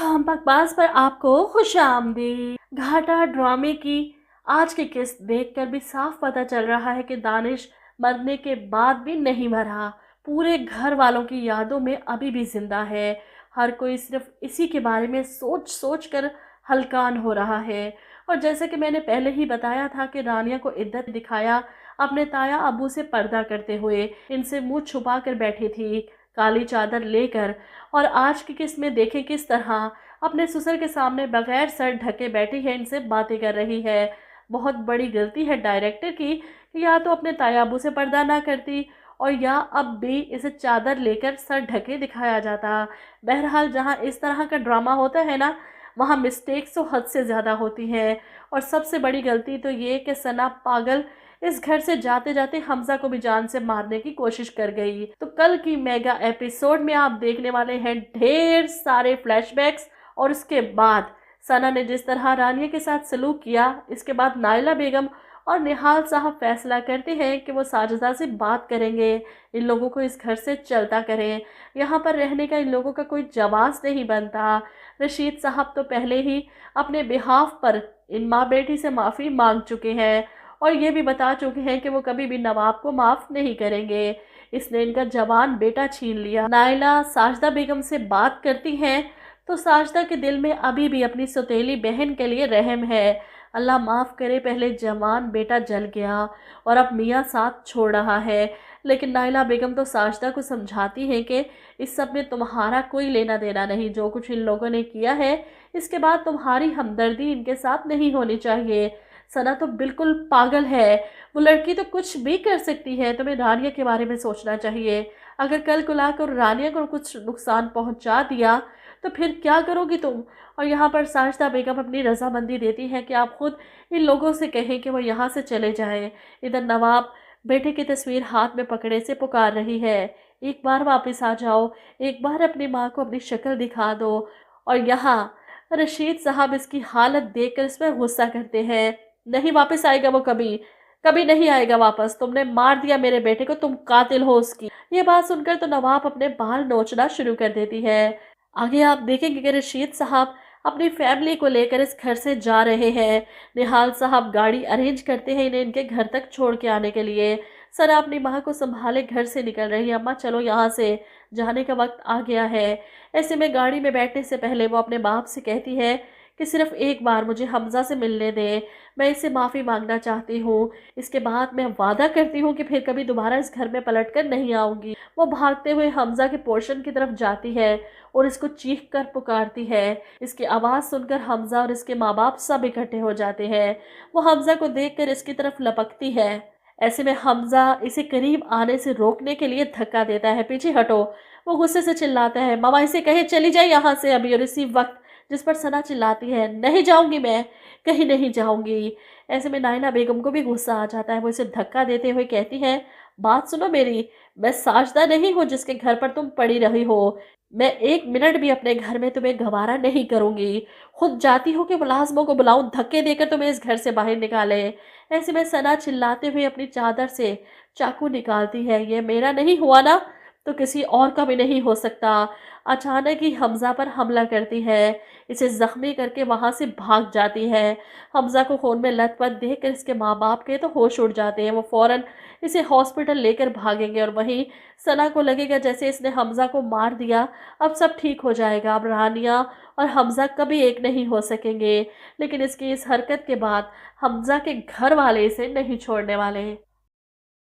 हम बकवास पर आपको खुशामदीद। घाटा ड्रामे की आज की किस्त देखकर भी साफ पता चल रहा है कि दानिश मरने के बाद भी नहीं मरा, पूरे घर वालों की यादों में अभी भी जिंदा है। हर कोई सिर्फ इसी के बारे में सोच सोच कर हलकान हो रहा है। और जैसे कि मैंने पहले ही बताया था कि रानिया को इद्दत दिखाया अपने ताया अबू से पर्दा करते हुए, इनसे मुंह छुपा कर बैठी थी काली चादर लेकर। और आज की किस्त में देखें किस तरह अपने ससुर के सामने बगैर सर ढके बैठी है, इनसे बातें कर रही है। बहुत बड़ी गलती है डायरेक्टर की कि या तो अपने ताया अबू से पर्दा ना करती और या अब भी इसे चादर लेकर सर ढके दिखाया जाता। बहरहाल जहाँ इस तरह का ड्रामा होता है ना, वहाँ मिस्टेक्स तो हद से ज़्यादा होती हैं। और सबसे बड़ी गलती तो ये कि सना पागल इस घर से जाते जाते हमजा को भी जान से मारने की कोशिश कर गई। तो कल की मेगा एपिसोड में आप देखने वाले हैं ढेर सारे फ्लैशबैक्स। और उसके बाद सना ने जिस तरह रानिया के साथ सलूक किया, इसके बाद नाइला बेगम और निहाल साहब फैसला करते हैं कि वो साजिदा से बात करेंगे, इन लोगों को इस घर से चलता करें। यहाँ पर रहने का इन लोगों का कोई जवाब नहीं बनता। रशीद साहब तो पहले ही अपने बिहाफ पर इन माँ बेटी से माफ़ी मांग चुके हैं और ये भी बता चुके हैं कि वो कभी भी नवाब को माफ़ नहीं करेंगे। इसने इनका जवान बेटा छीन लिया। नाइला साजिदा बेगम से बात करती हैं तो साजिदा के दिल में अभी भी अपनी सौतेली बहन के लिए रहम है। अल्लाह माफ़ करे, पहले जवान बेटा जल गया और अब मियाँ साथ छोड़ रहा है। लेकिन नाइला बेगम तो साजिदा को समझाती है कि इस सब में तुम्हारा कोई लेना देना नहीं, जो कुछ इन लोगों ने किया है इसके बाद तुम्हारी हमदर्दी इनके साथ नहीं होनी चाहिए। सना तो बिल्कुल पागल है, वो लड़की तो कुछ भी कर सकती है, तुम्हें रानिया के बारे में सोचना चाहिए। अगर कल को लाकर रानिया को कुछ नुकसान पहुंचा दिया तो फिर क्या करोगी तुम। और यहाँ पर साजिदा बेगम अपनी रजामंदी देती है कि आप खुद इन लोगों से कहें कि वो यहाँ से चले जाएं। इधर नवाब बेटे की तस्वीर हाथ में पकड़े से पुकार रही है, एक बार वापस आ जाओ, एक बार अपनी माँ को अपनी शक्ल दिखा दो। और यहाँ रशीद साहब इसकी हालत देखकर इस पर गुस्सा करते हैं, नहीं वापस आएगा वो, कभी कभी नहीं आएगा वापस। तुमने मार दिया मेरे बेटे को, तुम कातिल हो उसकी। ये बात सुनकर तो नवाब अपने बाल नोचना शुरू कर देती है। आगे आप देखेंगे कि रशीद साहब अपनी फैमिली को लेकर इस घर से जा रहे हैं। निहाल साहब गाड़ी अरेंज करते हैं इन्हें इनके घर तक छोड़ के आने के लिए। सना अपनी माँ को संभाले घर से निकल रही है, अम्मा चलो यहाँ से जाने का वक्त आ गया है। ऐसे में गाड़ी में बैठने से पहले वो अपने बाप से कहती है कि सिर्फ एक बार मुझे हमजा से मिलने दें, मैं इससे माफ़ी मांगना चाहती हूँ, इसके बाद मैं वादा करती हूँ कि फिर कभी दोबारा इस घर में पलट कर नहीं आऊँगी। वो भागते हुए हमजा के पोर्शन की तरफ जाती है और इसको चीख कर पुकारती है। इसकी आवाज़ सुनकर हमजा और इसके माँ बाप सब इकट्ठे हो जाते हैं। वो हमजा को देखकर इसकी तरफ लपकती है। ऐसे में हमजा इसे करीब आने से रोकने के लिए धक्का देता है, पीछे हटो। वो गुस्से से चिल्लाता है, मामा इसे कहे चली जाए यहाँ से अभी। और इसी वक्त जिस पर सना चिल्लाती है, नहीं जाऊंगी, मैं कहीं नहीं जाऊंगी। ऐसे में नाइला बेगम को भी गुस्सा आ जाता है। वो इसे धक्का देते हुए कहती है, बात सुनो मेरी, मैं साजिदा नहीं हूँ जिसके घर पर तुम पड़ी रही हो। मैं एक मिनट भी अपने घर में तुम्हें गवारा नहीं करूंगी। खुद जाती हो कि मुलाजमों को बुलाऊं, धक्के देकर तुम्हें इस घर से बाहर निकाले। ऐसे में सना चिल्लाते हुए अपनी चादर से चाकू निकालती है, ये मेरा नहीं हुआ ना तो किसी और का भी नहीं हो सकता। अचानक ही हमजा पर हमला करती है, इसे जख्मी करके वहां से भाग जाती है। हमजा को खून में लथपथ देखकर इसके माँ बाप के तो होश उड़ जाते हैं। वो फौरन इसे हॉस्पिटल लेकर भागेंगे और वहीं सना को लगेगा जैसे इसने हमजा को मार दिया, अब सब ठीक हो जाएगा, अब रानिया और हमजा कभी एक नहीं हो सकेंगे। लेकिन इसकी इस हरकत के बाद हमजा के घर वाले इसे नहीं छोड़ने वाले।